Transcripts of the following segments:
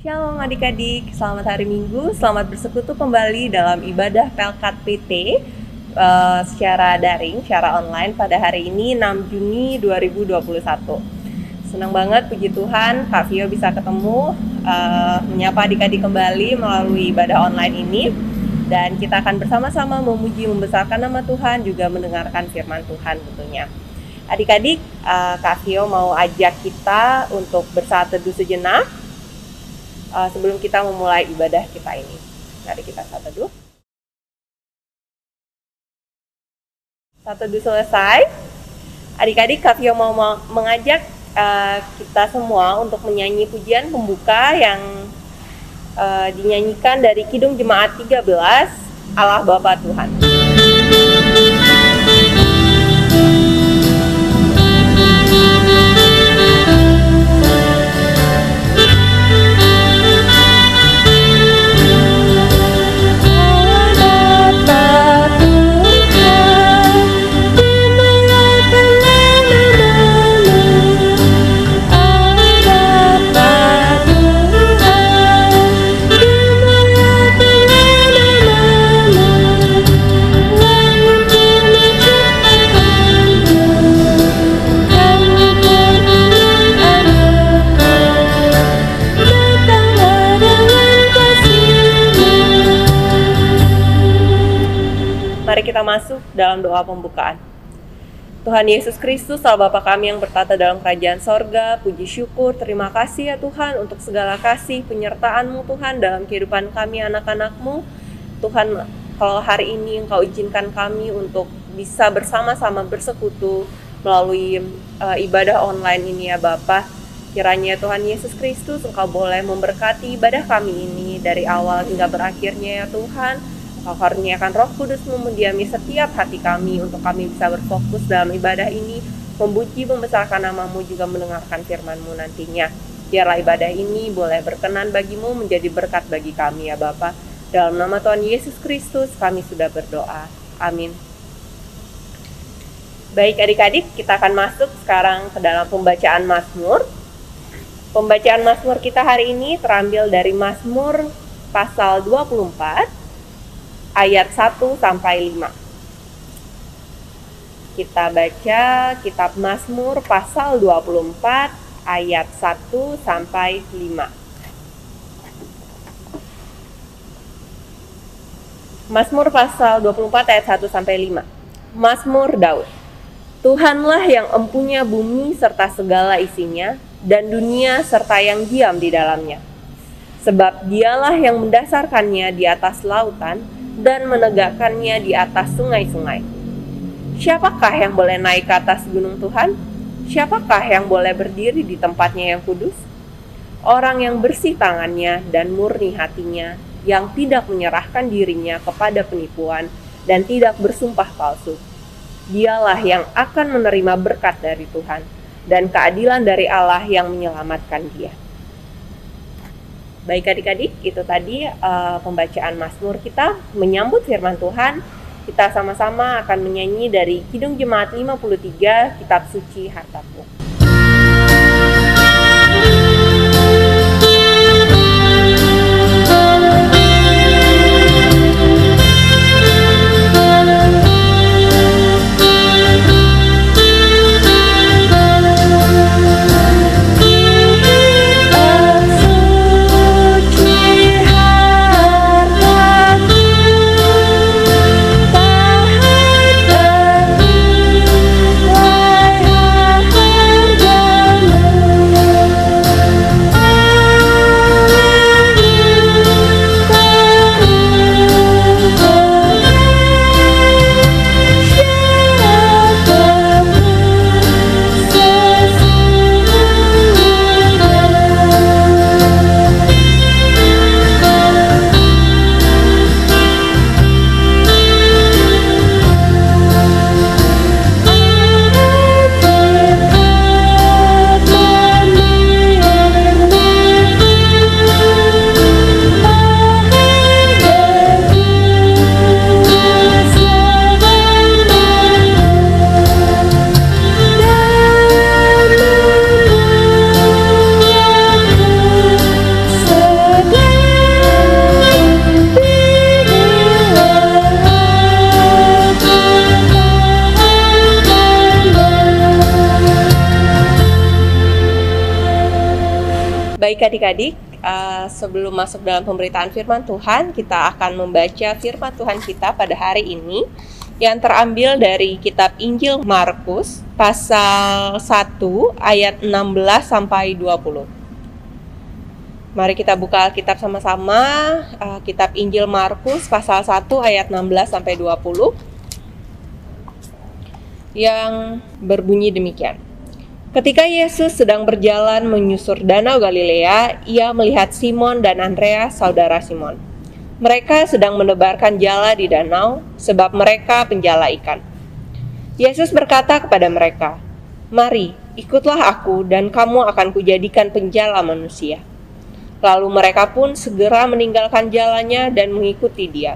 Shalom adik-adik, selamat hari Minggu, selamat bersekutu kembali dalam ibadah Pelkat PT secara daring, secara online pada hari ini 6 Juni 2021. Senang banget, puji Tuhan, Kak Vio bisa ketemu, menyapa adik-adik kembali melalui ibadah online ini. Dan kita akan bersama-sama memuji, membesarkan nama Tuhan, juga mendengarkan firman Tuhan tentunya. Adik-adik, Kak Vio mau ajak kita untuk bersaat teduh sejenak sebelum kita memulai ibadah kita ini. Mari kita saat teduh. Saat teduh selesai, adik-adik, Kak Vio mau mengajak kita semua untuk menyanyi pujian pembuka yang dinyanyikan dari Kidung Jemaat 13, Allah Bapa Tuhan. Mari kita masuk dalam doa pembukaan. Tuhan Yesus Kristus, Allah Bapa kami yang bertata dalam kerajaan sorga, puji syukur, terima kasih ya Tuhan untuk segala kasih penyertaan-Mu Tuhan dalam kehidupan kami anak-anak-Mu. Tuhan, kalau hari ini Engkau izinkan kami untuk bisa bersama-sama bersekutu melalui ibadah online ini ya Bapa. Kiranya Tuhan Yesus Kristus Engkau boleh memberkati ibadah kami ini dari awal hingga berakhirnya ya Tuhan. Engkau karuniakan Roh Kudus-Mu mendiami setiap hati kami untuk kami bisa berfokus dalam ibadah ini, memuji, membesarkan nama-Mu, juga mendengarkan firman-Mu nantinya. Biarlah ibadah ini boleh berkenan bagi-Mu, menjadi berkat bagi kami ya Bapa. Dalam nama Tuhan Yesus Kristus kami sudah berdoa. Amin. Baik adik-adik, kita akan masuk sekarang ke dalam pembacaan Mazmur. Pembacaan Mazmur kita hari ini terambil dari Mazmur pasal 24. Ayat 1-5. Kita baca kitab Mazmur pasal 24 ayat 1-5. Mazmur pasal 24 ayat 1-5. Mazmur Daud. Tuhanlah yang empunya bumi serta segala isinya, dan dunia serta yang diam di dalamnya. Sebab dialah yang mendasarkannya di atas lautan, dan menegakkannya di atas sungai-sungai. Siapakah yang boleh naik ke atas gunung Tuhan? Siapakah yang boleh berdiri di tempatnya yang kudus? Orang yang bersih tangannya dan murni hatinya, yang tidak menyerahkan dirinya kepada penipuan dan tidak bersumpah palsu. Dialah yang akan menerima berkat dari Tuhan dan keadilan dari Allah yang menyelamatkan dia. Baik adik-adik, itu tadi pembacaan Mazmur kita menyambut firman Tuhan. Kita sama-sama akan menyanyi dari Kidung Jemaat 53, Kitab Suci Hartaku. Baik adik-adik, sebelum masuk dalam pemberitaan firman Tuhan, kita akan membaca firman Tuhan kita pada hari ini yang terambil dari kitab Injil Markus pasal 1 ayat 16 sampai 20. Mari kita buka Alkitab sama-sama, kitab Injil Markus pasal 1 ayat 16 sampai 20 yang berbunyi demikian. Ketika Yesus sedang berjalan menyusur danau Galilea, ia melihat Simon dan Andreas, saudara Simon. Mereka sedang menebarkan jala di danau, sebab mereka penjala ikan. Yesus berkata kepada mereka, "Mari, ikutlah aku dan kamu akan kujadikan penjala manusia." Lalu mereka pun segera meninggalkan jalannya dan mengikuti dia.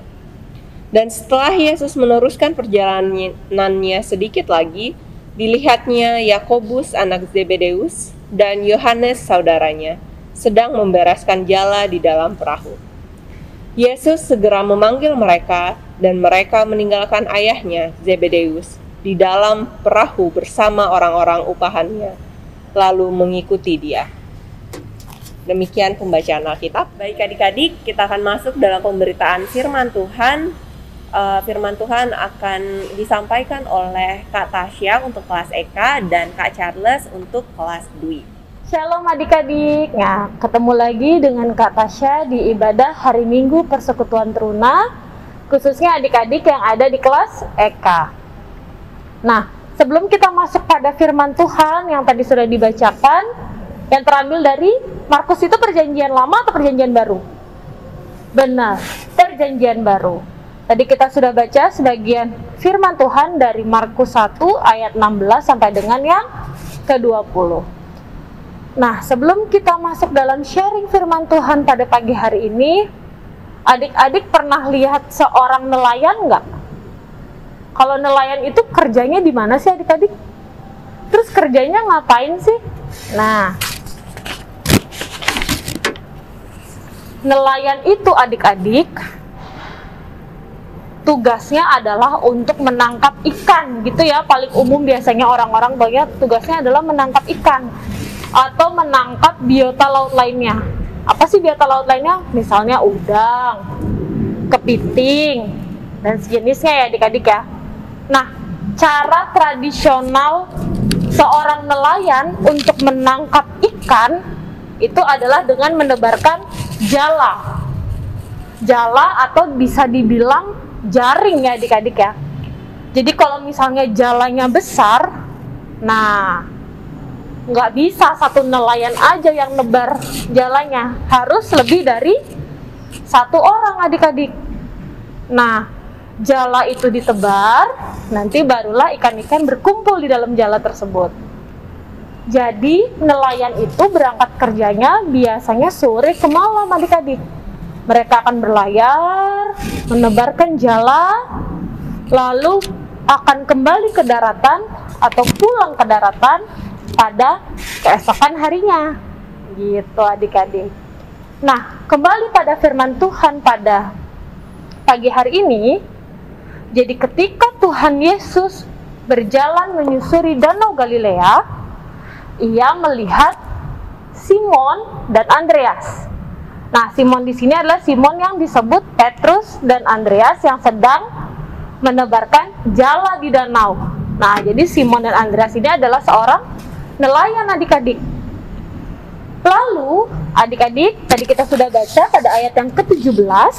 Dan setelah Yesus meneruskan perjalanannya sedikit lagi, dilihatnya Yakobus anak Zebedeus dan Yohanes saudaranya sedang membereskan jala di dalam perahu. Yesus segera memanggil mereka dan mereka meninggalkan ayahnya Zebedeus di dalam perahu bersama orang-orang upahannya, lalu mengikuti dia. Demikian pembacaan Alkitab. Baik adik-adik, kita akan masuk dalam pemberitaan firman Tuhan. Firman Tuhan akan disampaikan oleh Kak Tasya untuk kelas EK dan Kak Charles untuk kelas Dwi. Shalom adik-adik. Nah, ketemu lagi dengan Kak Tasya di ibadah hari Minggu Persekutuan Teruna, khususnya adik-adik yang ada di kelas EK. Nah, sebelum kita masuk pada firman Tuhan yang tadi sudah dibacakan, yang terambil dari Markus, itu perjanjian lama atau perjanjian baru? Benar, perjanjian baru. Tadi kita sudah baca sebagian firman Tuhan dari Markus 1 ayat 16 sampai dengan yang ke-20. Nah, sebelum kita masuk dalam sharing firman Tuhan pada pagi hari ini, adik-adik pernah lihat seorang nelayan nggak? Kalau nelayan itu kerjanya di mana sih adik-adik? Terus kerjanya ngapain sih? Nah, nelayan itu adik-adik tugasnya adalah untuk menangkap ikan gitu ya. Paling umum biasanya orang-orang banyak tugasnya adalah menangkap ikan atau menangkap biota laut lainnya. Apa sih biota laut lainnya? Misalnya udang, kepiting, dan sejenisnya ya adik-adik ya. Nah, cara tradisional seorang nelayan untuk menangkap ikan itu adalah dengan menebarkan jala. Jala atau bisa dibilang jaring ya adik-adik ya. Jadi kalau misalnya jalanya besar, nah nggak bisa satu nelayan aja yang nebar jalanya, harus lebih dari satu orang adik-adik. Nah, jala itu ditebar, nanti barulah ikan-ikan berkumpul di dalam jala tersebut. Jadi nelayan itu berangkat kerjanya biasanya sore ke malam adik-adik. Mereka akan berlayar, menebarkan jala, lalu akan kembali ke daratan atau pulang ke daratan pada keesokan harinya. Gitu adik-adik. Nah, kembali pada firman Tuhan pada pagi hari ini. Jadi ketika Tuhan Yesus berjalan menyusuri danau Galilea, ia melihat Simon dan Andreas. Nah, Simon di sini adalah Simon yang disebut Petrus dan Andreas yang sedang menebarkan jala di danau. Nah, jadi Simon dan Andreas ini adalah seorang nelayan adik-adik. Lalu, adik-adik, tadi kita sudah baca pada ayat yang ke-17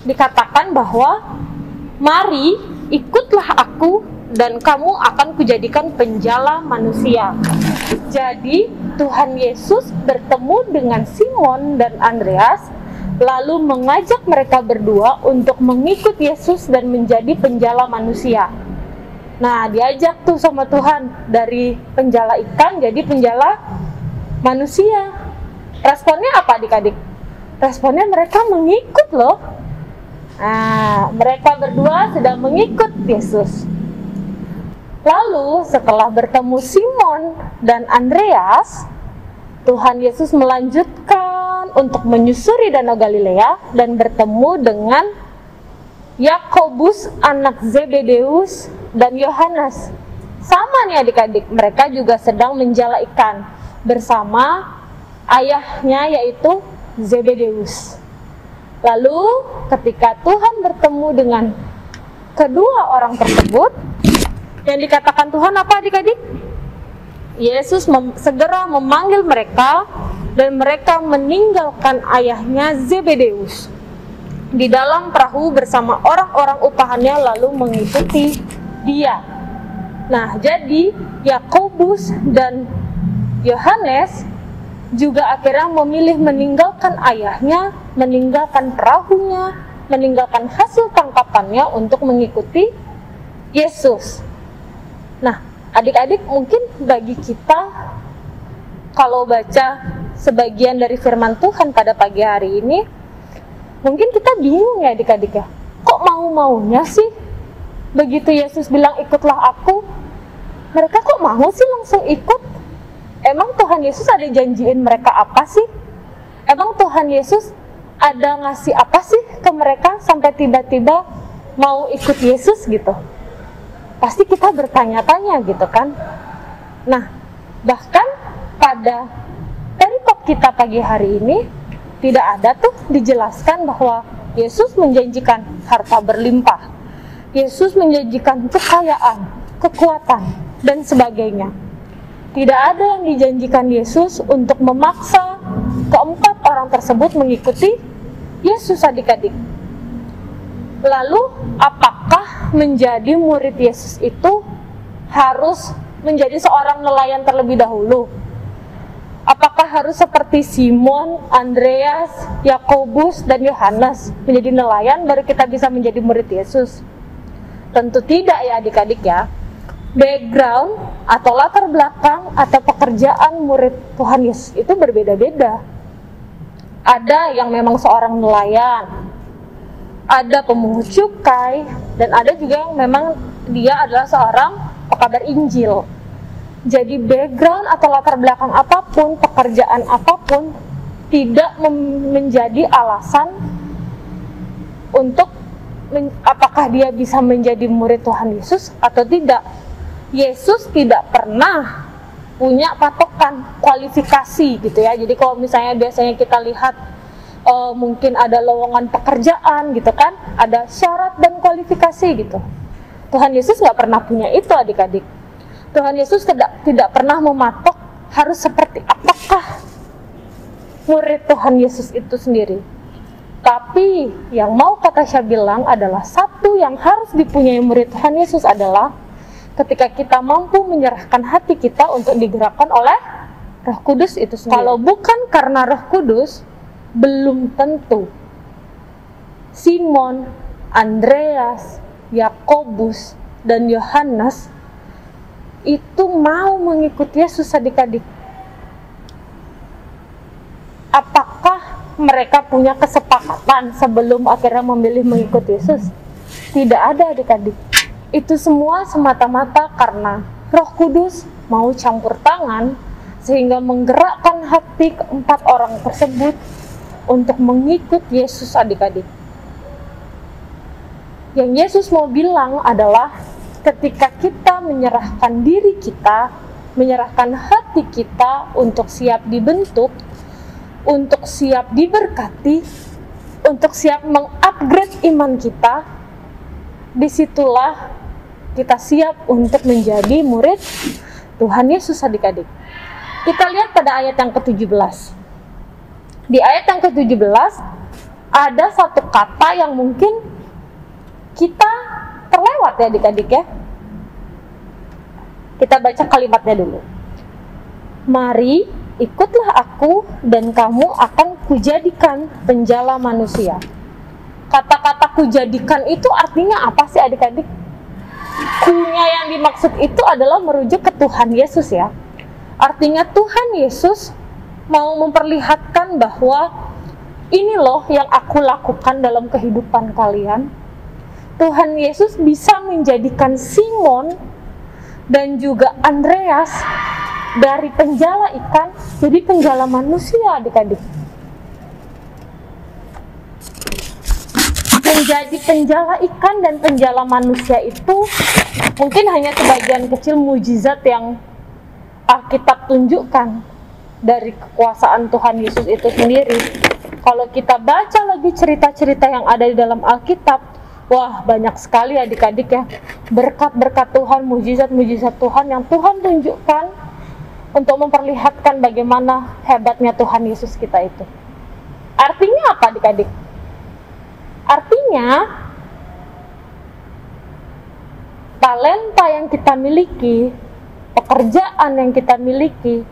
dikatakan bahwa mari ikutlah aku dan kamu akan kujadikan penjala manusia. Jadi Tuhan Yesus bertemu dengan Simon dan Andreas, lalu mengajak mereka berdua untuk mengikut Yesus dan menjadi penjala manusia. Nah, diajak tuh sama Tuhan dari penjala ikan jadi penjala manusia. Responnya apa adik-adik? Responnya mereka mengikut loh. Nah, mereka berdua sedang mengikut Yesus. Lalu setelah bertemu Simon dan Andreas, Tuhan Yesus melanjutkan untuk menyusuri danau Galilea dan bertemu dengan Yakobus anak Zebedeus dan Yohanes. Sama nih adik-adik, mereka juga sedang menjala ikan bersama ayahnya yaitu Zebedeus. Lalu ketika Tuhan bertemu dengan kedua orang tersebut, yang dikatakan Tuhan apa adik-adik? Yesus segera memanggil mereka dan mereka meninggalkan ayahnya Zebedeus di dalam perahu bersama orang-orang upahannya lalu mengikuti dia. Nah, jadi Yakobus dan Yohanes juga akhirnya memilih meninggalkan ayahnya, meninggalkan perahunya, meninggalkan hasil tangkapannya untuk mengikuti Yesus. Nah, adik-adik, mungkin bagi kita kalau baca sebagian dari firman Tuhan pada pagi hari ini, mungkin kita bingung ya adik-adik ya, kok mau-maunya sih begitu Yesus bilang ikutlah aku, mereka kok mau sih langsung ikut? Emang Tuhan Yesus ada janjiin mereka apa sih? Emang Tuhan Yesus ada ngasih apa sih ke mereka sampai tiba-tiba mau ikut Yesus gitu? Pasti kita bertanya-tanya gitu kan. Nah, bahkan pada perikop kita pagi hari ini tidak ada tuh dijelaskan bahwa Yesus menjanjikan harta berlimpah, Yesus menjanjikan kekayaan, kekuatan, dan sebagainya. Tidak ada yang dijanjikan Yesus untuk memaksa keempat orang tersebut mengikuti Yesus adik-adik. Lalu, apakah menjadi murid Yesus itu harus menjadi seorang nelayan terlebih dahulu? Apakah harus seperti Simon, Andreas, Yakobus, dan Yohanes menjadi nelayan baru kita bisa menjadi murid Yesus? Tentu tidak ya adik-adik ya. Background atau latar belakang atau pekerjaan murid Tuhan Yesus itu berbeda-beda. Ada yang memang seorang nelayan, ada pemungut cukai, dan ada juga yang memang dia adalah seorang pekabar Injil. Jadi background atau latar belakang apapun, pekerjaan apapun tidak menjadi alasan untuk apakah dia bisa menjadi murid Tuhan Yesus atau tidak. Yesus tidak pernah punya patokan kualifikasi gitu ya. Jadi kalau misalnya biasanya kita lihat mungkin ada lowongan pekerjaan gitu kan, ada syarat dan kualifikasi gitu. Tuhan Yesus nggak pernah punya itu adik-adik. Tuhan Yesus tidak pernah mematok harus seperti apakah murid Tuhan Yesus itu sendiri. Tapi yang mau Kak Tasya bilang adalah satu yang harus dipunyai murid Tuhan Yesus adalah ketika kita mampu menyerahkan hati kita untuk digerakkan oleh Roh Kudus itu sendiri. Kalau bukan karena Roh Kudus, belum tentu Simon, Andreas, Yakobus, dan Yohanes itu mau mengikuti Yesus adik-adik. Apakah mereka punya kesepakatan sebelum akhirnya memilih mengikuti Yesus? Tidak ada adik-adik. Itu semua semata-mata karena Roh Kudus mau campur tangan sehingga menggerakkan hati keempat orang tersebut untuk mengikut Yesus adik-adik. Yang Yesus mau bilang adalah ketika kita menyerahkan diri kita, menyerahkan hati kita untuk siap dibentuk, untuk siap diberkati, untuk siap mengupgrade iman kita, disitulah kita siap untuk menjadi murid Tuhan Yesus adik-adik. Kita lihat pada ayat yang ke-17. Di ayat yang ke-17 ada satu kata yang mungkin kita terlewat ya adik-adik ya. Kita baca kalimatnya dulu. Mari ikutlah aku dan kamu akan kujadikan penjala manusia. Kata-kata kujadikan itu artinya apa sih adik-adik? Kunya yang dimaksud itu adalah merujuk ke Tuhan Yesus ya. Artinya Tuhan Yesus mau memperlihatkan bahwa ini loh yang aku lakukan dalam kehidupan kalian. Tuhan Yesus bisa menjadikan Simon dan juga Andreas dari penjala ikan jadi penjala manusia adik-adik. Menjadi penjala ikan dan penjala manusia itu mungkin hanya sebagian kecil mujizat yang Alkitab tunjukkan. dari kekuasaan Tuhan Yesus itu sendiri. Kalau kita baca lagi cerita-cerita yang ada di dalam Alkitab, wah banyak sekali adik-adik ya, berkat-berkat Tuhan, mujizat-mujizat Tuhan yang Tuhan tunjukkan untuk memperlihatkan bagaimana hebatnya Tuhan Yesus kita itu. Artinya apa adik-adik? Artinya talenta yang kita miliki, pekerjaan yang kita miliki,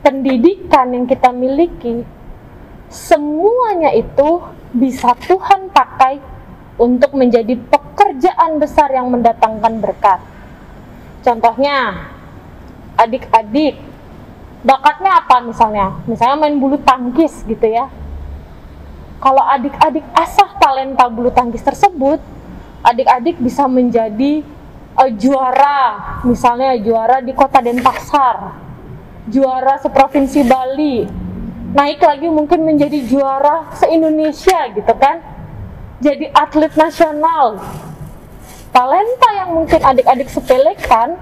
pendidikan yang kita miliki, semuanya itu bisa Tuhan pakai untuk menjadi pekerjaan besar yang mendatangkan berkat. Contohnya, adik-adik, bakatnya apa misalnya? Misalnya main bulu tangkis gitu ya. Kalau adik-adik asah talenta bulu tangkis tersebut, adik-adik bisa menjadi juara, misalnya juara di kota Denpasar, juara seprovinsi Bali, naik lagi mungkin menjadi juara se-Indonesia gitu kan, jadi atlet nasional. Talenta yang mungkin adik-adik sepelekan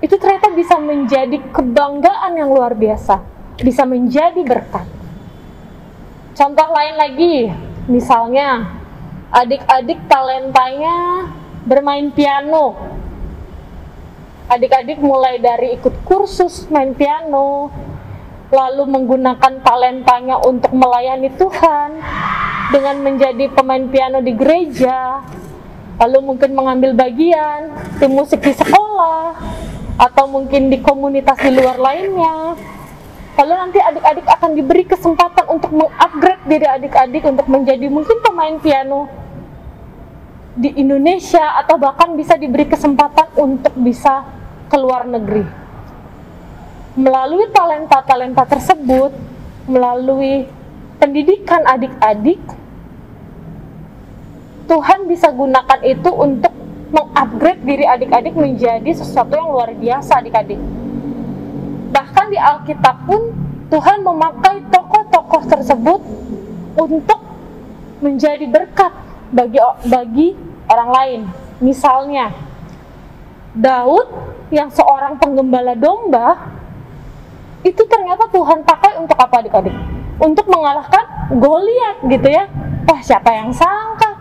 itu ternyata bisa menjadi kebanggaan yang luar biasa, bisa menjadi berkat. Contoh lain lagi, misalnya adik-adik talentanya bermain piano. Adik-adik mulai dari ikut kursus main piano, lalu menggunakan talentanya untuk melayani Tuhan dengan menjadi pemain piano di gereja, lalu mungkin mengambil bagian tim musik di sekolah, atau mungkin di komunitas di luar lainnya. Lalu nanti adik-adik akan diberi kesempatan untuk mengupgrade diri adik-adik untuk menjadi mungkin pemain piano di Indonesia, atau bahkan bisa diberi kesempatan untuk bisa ke luar negeri. Melalui talenta-talenta tersebut, melalui pendidikan adik-adik, Tuhan bisa gunakan itu untuk mengupgrade diri adik-adik menjadi sesuatu yang luar biasa adik-adik. Bahkan di Alkitab pun Tuhan memakai tokoh-tokoh tersebut untuk menjadi berkat bagi orang lain. Misalnya Daud yang seorang penggembala domba, itu ternyata Tuhan pakai untuk apa adik-adik? Untuk mengalahkan Goliat gitu ya. Wah, siapa yang sangka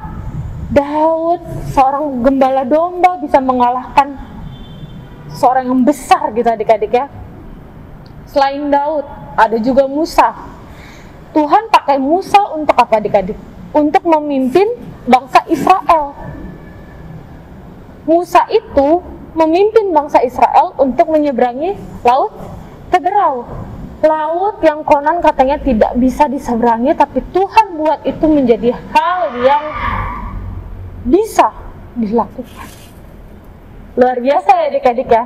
Daud seorang gembala domba bisa mengalahkan seorang yang besar gitu adik-adik ya. Selain Daud, ada juga Musa. Tuhan pakai Musa untuk apa adik-adik? Untuk memimpin bangsa Israel. Musa itu memimpin bangsa Israel untuk menyeberangi laut Teberau, laut yang konon katanya tidak bisa diseberangi, tapi Tuhan buat itu menjadi hal yang bisa dilakukan. Luar biasa ya adik-adik ya.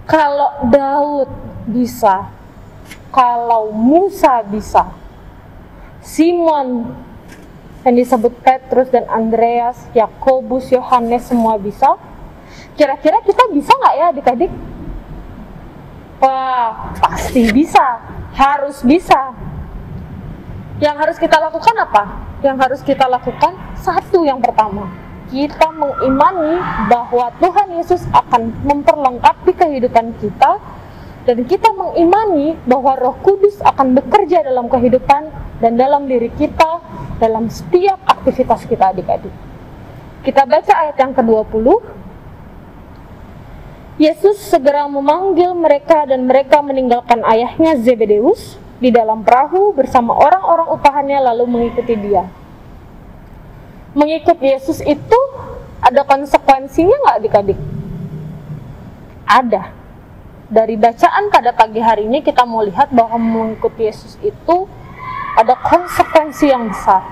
Kalau Daud bisa, kalau Musa bisa, Simon yang disebut Petrus dan Andreas, Yakobus, Yohanes semua bisa, kira-kira kita bisa nggak ya adik-adik? Wah, pasti bisa, harus bisa. Yang harus kita lakukan apa? Yang harus kita lakukan satu, yang pertama, kita mengimani bahwa Tuhan Yesus akan memperlengkapi kehidupan kita, dan kita mengimani bahwa Roh Kudus akan bekerja dalam kehidupan dan dalam diri kita, dalam setiap aktivitas kita adik-adik. Kita baca ayat yang ke-20. Yesus segera memanggil mereka dan mereka meninggalkan ayahnya Zebedeus di dalam perahu bersama orang-orang upahannya lalu mengikuti dia. Mengikut Yesus itu ada konsekuensinya nggak adik-adik? Ada. Dari bacaan pada pagi hari ini kita mau lihat bahwa mengikuti Yesus itu ada konsekuensi yang besar.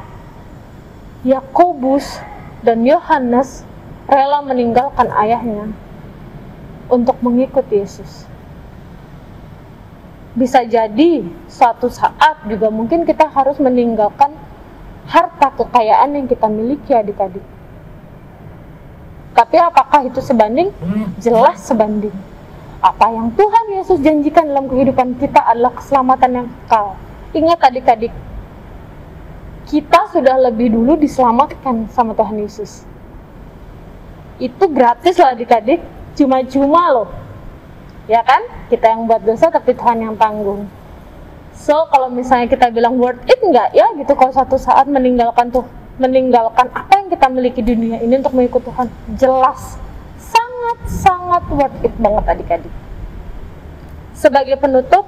Yakobus dan Yohanes rela meninggalkan ayahnya untuk mengikuti Yesus. Bisa jadi suatu saat juga mungkin kita harus meninggalkan harta kekayaan yang kita miliki adik-adik. Tapi apakah itu sebanding? Jelas sebanding. Apa yang Tuhan Yesus janjikan dalam kehidupan kita adalah keselamatan yang kekal. Ingat adik-adik, kita sudah lebih dulu diselamatkan sama Tuhan Yesus. Itu gratis loh adik-adik, cuma-cuma loh. Ya kan? Kita yang buat dosa tapi Tuhan yang tanggung. So kalau misalnya kita bilang worth it nggak ya gitu kalau suatu saat meninggalkan apa yang kita miliki di dunia ini untuk mengikut Tuhan, jelas sangat worth it banget adik-adik. Sebagai penutup,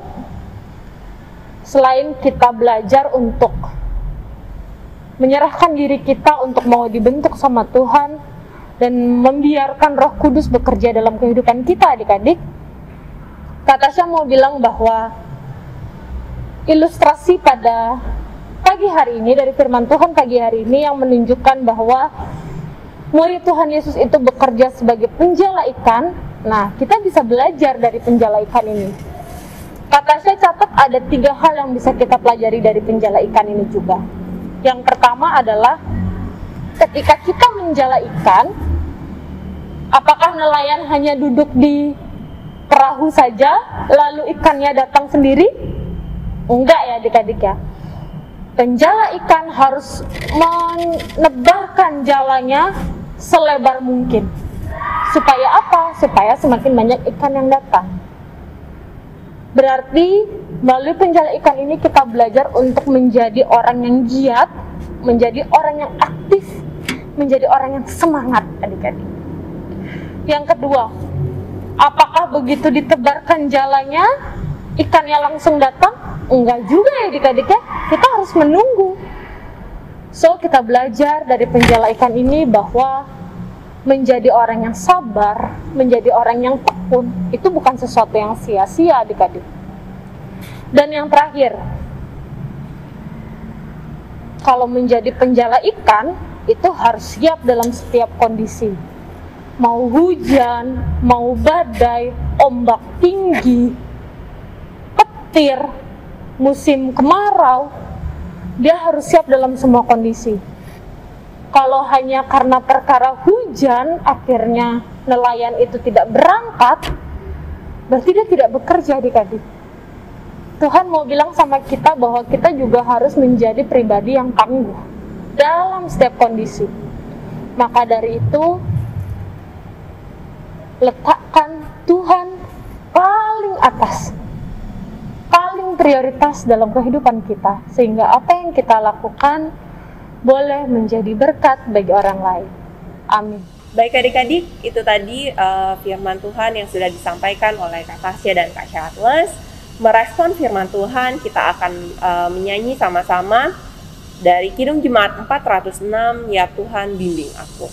selain kita belajar untuk menyerahkan diri kita untuk mau dibentuk sama Tuhan dan membiarkan Roh Kudus bekerja dalam kehidupan kita adik-adik, Kak Tasya mau bilang bahwa ilustrasi pada pagi hari ini dari firman Tuhan pagi hari ini yang menunjukkan bahwa murid Tuhan Yesus itu bekerja sebagai penjala ikan. Nah, kita bisa belajar dari penjala ikan ini. Kak Tasya catat ada 3 hal yang bisa kita pelajari dari penjala ikan ini juga. Yang pertama adalah ketika kita menjala ikan, apakah nelayan hanya duduk di perahu saja lalu ikannya datang sendiri? Enggak ya adik-adik ya. Penjala ikan harus menebarkan jalannya selebar mungkin. Supaya apa? Supaya semakin banyak ikan yang datang. Berarti melalui penjala ikan ini kita belajar untuk menjadi orang yang giat, menjadi orang yang aktif, menjadi orang yang semangat adik-adik. Yang kedua, apakah begitu ditebarkan jalannya ikannya langsung datang? Enggak juga ya adik-adik ya, kita harus menunggu. So kita belajar dari penjala ikan ini bahwa menjadi orang yang sabar, menjadi orang yang tekun, itu bukan sesuatu yang sia-sia adik-adik. Dan yang terakhir, kalau menjadi penjala ikan, itu harus siap dalam setiap kondisi. Mau hujan, mau badai, ombak tinggi, petir, musim kemarau, dia harus siap dalam semua kondisi. Kalau hanya karena perkara hujan akhirnya nelayan itu tidak berangkat, berarti dia tidak bekerja adik-adik. Tuhan mau bilang sama kita bahwa kita juga harus menjadi pribadi yang tangguh dalam setiap kondisi. Maka dari itu, letakkan Tuhan paling atas, paling prioritas dalam kehidupan kita, sehingga apa yang kita lakukan boleh menjadi berkat bagi orang lain. Amin. Baik adik-adik, itu tadi firman Tuhan yang sudah disampaikan oleh Kak Tasya dan Kak Charles. Merespon firman Tuhan, kita akan menyanyi sama-sama dari Kidung Jemaat 406, Ya Tuhan Bimbing Aku.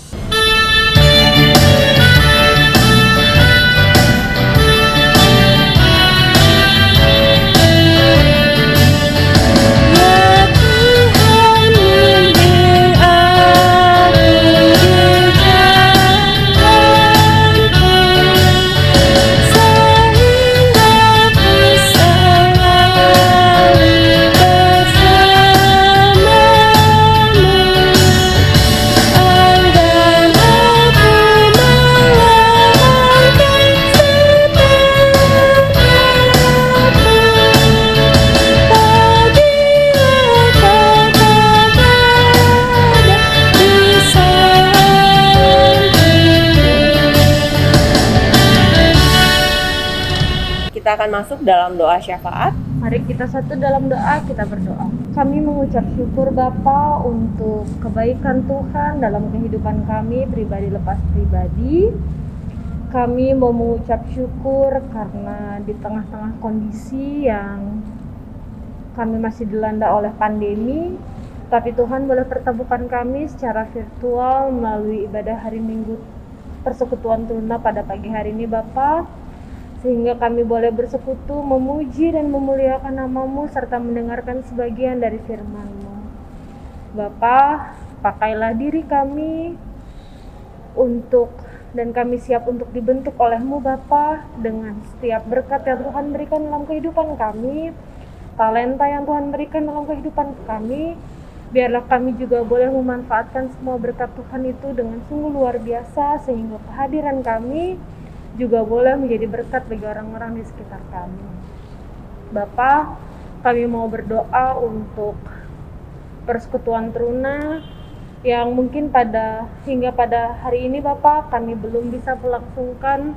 Kita akan masuk dalam doa syafaat. Mari kita satu dalam doa, kita berdoa. Kami mengucap syukur Bapa untuk kebaikan Tuhan dalam kehidupan kami, pribadi lepas pribadi. Kami mau mengucap syukur karena di tengah-tengah kondisi yang kami masih dilanda oleh pandemi, tapi Tuhan boleh pertemukan kami secara virtual melalui ibadah hari Minggu Persekutuan Tuna pada pagi hari ini Bapa. Sehingga kami boleh bersekutu, memuji dan memuliakan nama-Mu serta mendengarkan sebagian dari firman-Mu. Bapa, pakailah diri kami dan kami siap untuk dibentuk oleh-Mu Bapa dengan setiap berkat yang Tuhan berikan dalam kehidupan kami, talenta yang Tuhan berikan dalam kehidupan kami. Biarlah kami juga boleh memanfaatkan semua berkat Tuhan itu dengan sungguh luar biasa, sehingga kehadiran kami juga boleh menjadi berkat bagi orang-orang di sekitar kami. Bapa, kami mau berdoa untuk Persekutuan Teruna yang mungkin hingga pada hari ini Bapa, kami belum bisa melangsungkan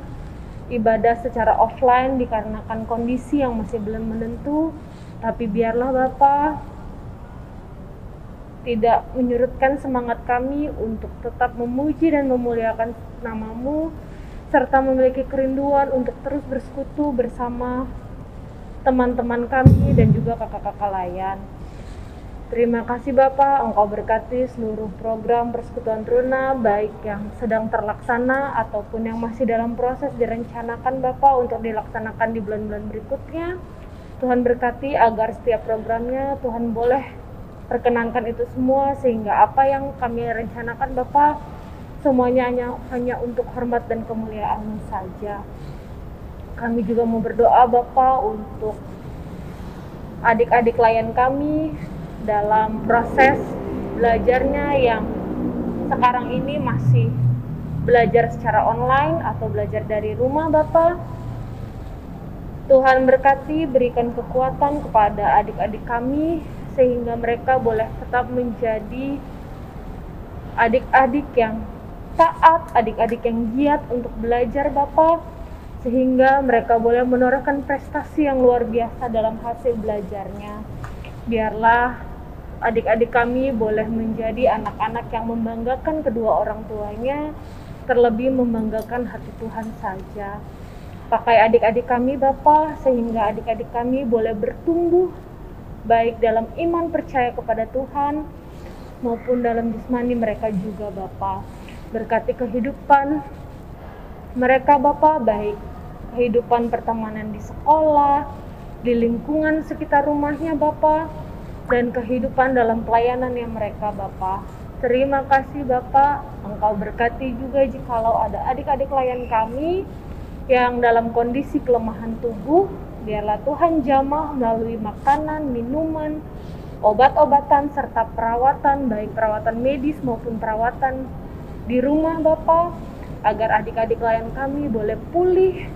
ibadah secara offline dikarenakan kondisi yang masih belum menentu. Tapi biarlah Bapa tidak menyurutkan semangat kami untuk tetap memuji dan memuliakan nama-Mu, serta memiliki kerinduan untuk terus bersekutu bersama teman-teman kami dan juga kakak-kakak layan. Terima kasih Bapak, Engkau berkati seluruh program Persekutuan Teruna, baik yang sedang terlaksana ataupun yang masih dalam proses direncanakan Bapak untuk dilaksanakan di bulan-bulan berikutnya. Tuhan berkati agar setiap programnya Tuhan boleh perkenankan itu semua, sehingga apa yang kami rencanakan Bapak semuanya hanya untuk hormat dan kemuliaan saja. Kami juga mau berdoa Bapak untuk adik-adik layan kami dalam proses belajarnya yang sekarang ini masih belajar secara online atau belajar dari rumah Bapak. Tuhan berkati, berikan kekuatan kepada adik-adik kami sehingga mereka boleh tetap menjadi adik-adik yang taat, adik-adik yang giat untuk belajar Bapak, sehingga mereka boleh menorehkan prestasi yang luar biasa dalam hasil belajarnya. Biarlah adik-adik kami boleh menjadi anak-anak yang membanggakan kedua orang tuanya, terlebih membanggakan hati Tuhan saja. Pakai adik-adik kami Bapak, sehingga adik-adik kami boleh bertumbuh baik dalam iman percaya kepada Tuhan maupun dalam jasmani mereka juga Bapa. Berkati kehidupan mereka Bapa, baik kehidupan pertemanan di sekolah, di lingkungan sekitar rumahnya Bapa, dan kehidupan dalam pelayanannya mereka Bapa. Terima kasih Bapa, Engkau berkati juga jikalau ada adik-adik layan kami yang dalam kondisi kelemahan tubuh. Biarlah Tuhan jamah melalui makanan, minuman, obat-obatan, serta perawatan, baik perawatan medis maupun perawatan di rumah Bapa, agar adik-adik layan kami boleh pulih,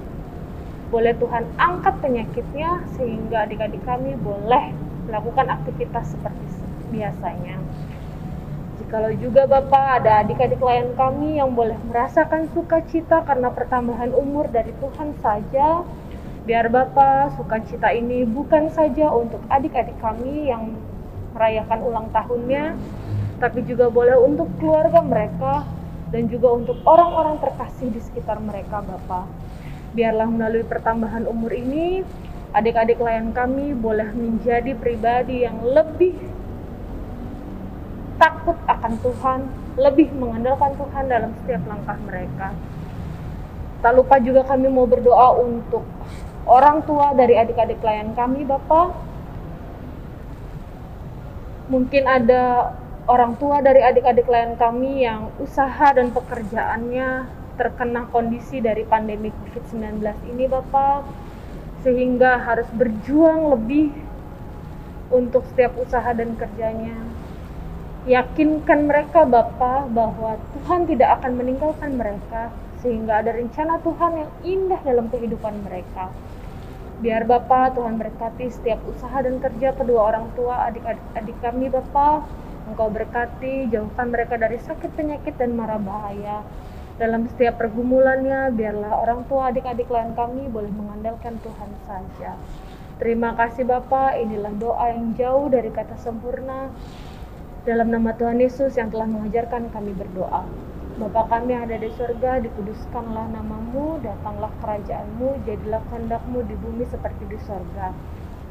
boleh Tuhan angkat penyakitnya, sehingga adik-adik kami boleh melakukan aktivitas seperti biasanya. Jikalau juga Bapa ada adik-adik layan kami yang boleh merasakan sukacita karena pertambahan umur dari Tuhan saja, biar Bapa, sukacita ini bukan saja untuk adik-adik kami yang merayakan ulang tahunnya, tapi juga boleh untuk keluarga mereka dan juga untuk orang-orang terkasih di sekitar mereka Bapa. Biarlah melalui pertambahan umur ini, adik-adik layan kami boleh menjadi pribadi yang lebih takut akan Tuhan, lebih mengandalkan Tuhan dalam setiap langkah mereka. Tak lupa juga kami mau berdoa untuk orang tua dari adik-adik layan kami Bapak. Mungkin ada orang tua dari adik-adik layan kami yang usaha dan pekerjaannya terkena kondisi dari pandemi COVID-19 ini Bapak, sehingga harus berjuang lebih untuk setiap usaha dan kerjanya. Yakinkan mereka Bapak bahwa Tuhan tidak akan meninggalkan mereka, sehingga ada rencana Tuhan yang indah dalam kehidupan mereka. Biar Bapak Tuhan berkati setiap usaha dan kerja kedua orang tua adik-adik kami Bapak. Engkau berkati, jauhkan mereka dari sakit penyakit dan mara bahaya. Dalam setiap pergumulannya, biarlah orang tua adik-adik lain kami boleh mengandalkan Tuhan saja. Terima kasih Bapak, inilah doa yang jauh dari kata sempurna. Dalam nama Tuhan Yesus yang telah mengajarkan kami berdoa. Bapa kami yang ada di surga, dikuduskanlah namamu, datanglah kerajaan-Mu, jadilah kehendak-Mu di bumi seperti di surga.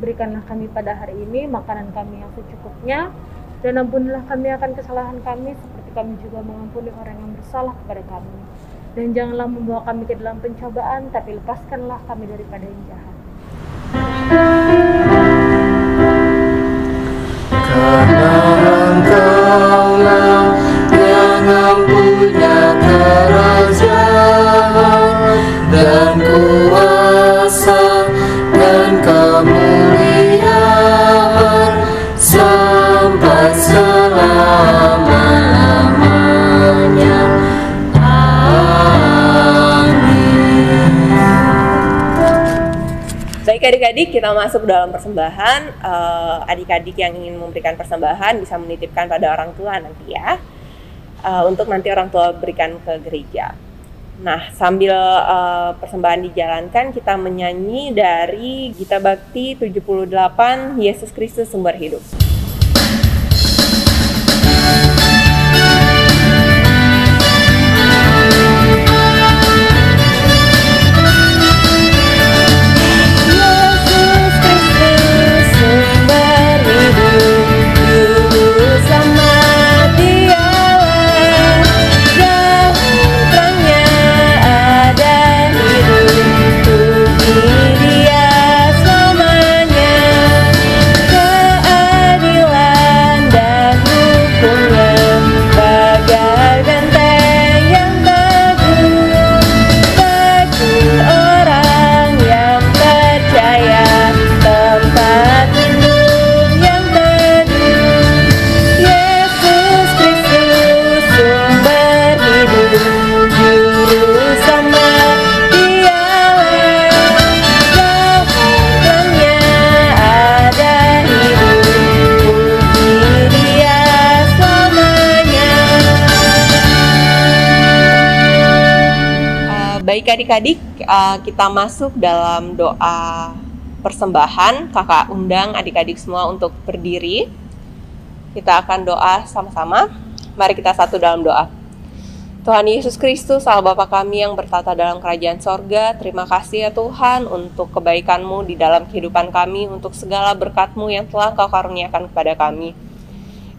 Berikanlah kami pada hari ini makanan kami yang secukupnya, dan ampunilah kami akan kesalahan kami, seperti kami juga mengampuni orang yang bersalah kepada kami. Dan janganlah membawa kami ke dalam pencobaan, tapi lepaskanlah kami daripada yang jahat. Karena Engkaulah yang punya kerajaan dan kuasa dan kemuliaan sampai selama-lamanya. Amin. Baik adik-adik, kita masuk dalam persembahan. Adik-adik yang ingin memberikan persembahan bisa menitipkan pada orang tua nanti ya. Untuk nanti orang tua berikan ke gereja. Nah, sambil persembahan dijalankan, kita menyanyi dari Gita Bakti 78, Yesus Kristus Sumber Hidup. Baik adik-adik, kita masuk dalam doa persembahan. Kakak undang adik-adik semua untuk berdiri. Kita akan doa sama-sama. Mari kita satu dalam doa. Tuhan Yesus Kristus, Allah Bapa kami yang bertata dalam kerajaan sorga, terima kasih ya Tuhan untuk kebaikan-Mu di dalam kehidupan kami, untuk segala berkat-Mu yang telah Kau karuniakan kepada kami.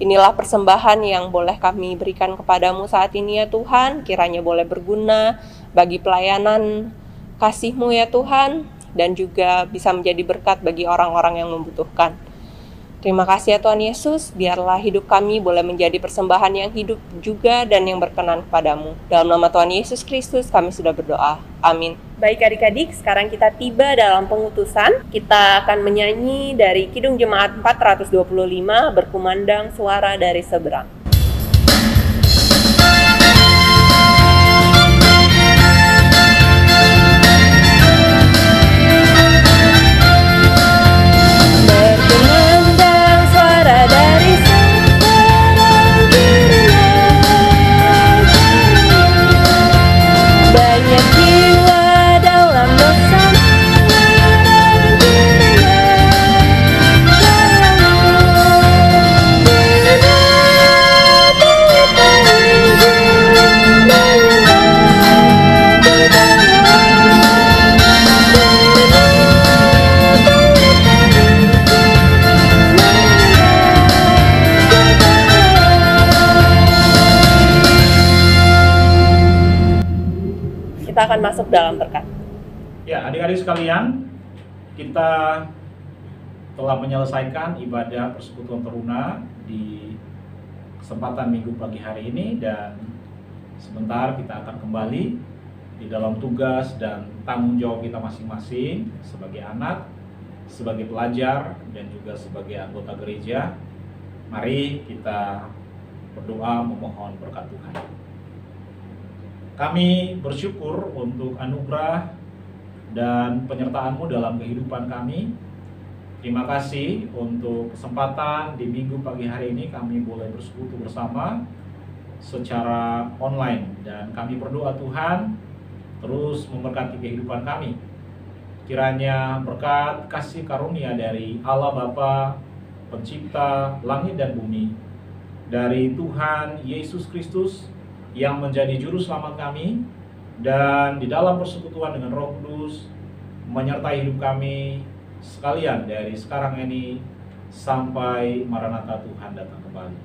Inilah persembahan yang boleh kami berikan kepadamu saat ini ya Tuhan, kiranya boleh berguna bagi pelayanan kasih-Mu ya Tuhan, dan juga bisa menjadi berkat bagi orang-orang yang membutuhkan. Terima kasih ya Tuhan Yesus, biarlah hidup kami boleh menjadi persembahan yang hidup juga dan yang berkenan kepadamu. Dalam nama Tuhan Yesus Kristus kami sudah berdoa. Amin. Baik adik-adik, sekarang kita tiba dalam pengutusan. Kita akan menyanyi dari Kidung Jemaat 425, Berkumandang Suara dari Seberang. Kita akan masuk dalam berkat. Ya, adik-adik sekalian, kita telah menyelesaikan ibadah persekutuan teruna di kesempatan minggu pagi hari ini, dan sebentar kita akan kembali di dalam tugas dan tanggung jawab kita masing-masing sebagai anak, sebagai pelajar, dan juga sebagai anggota gereja. Mari kita berdoa memohon berkat Tuhan. Kami bersyukur untuk anugerah dan penyertaan-Mu dalam kehidupan kami. Terima kasih untuk kesempatan di minggu pagi hari ini kami boleh bersekutu bersama secara online. Dan kami berdoa Tuhan terus memberkati kehidupan kami. Kiranya berkat kasih karunia dari Allah Bapa, Pencipta langit dan bumi, dari Tuhan Yesus Kristus yang menjadi juru selamat kami, dan di dalam persekutuan dengan Roh Kudus menyertai hidup kami sekalian dari sekarang ini sampai Maranatha Tuhan datang kembali.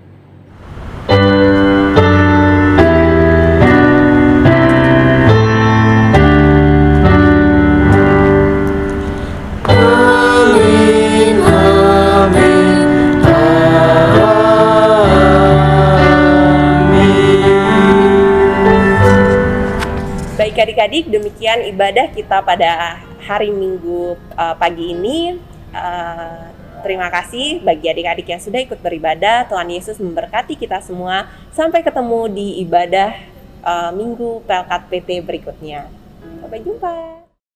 Adik-adik, demikian ibadah kita pada hari Minggu pagi ini. Terima kasih bagi adik-adik yang sudah ikut beribadah. Tuhan Yesus memberkati kita semua. Sampai ketemu di ibadah Minggu Pelkat PT berikutnya. Sampai jumpa.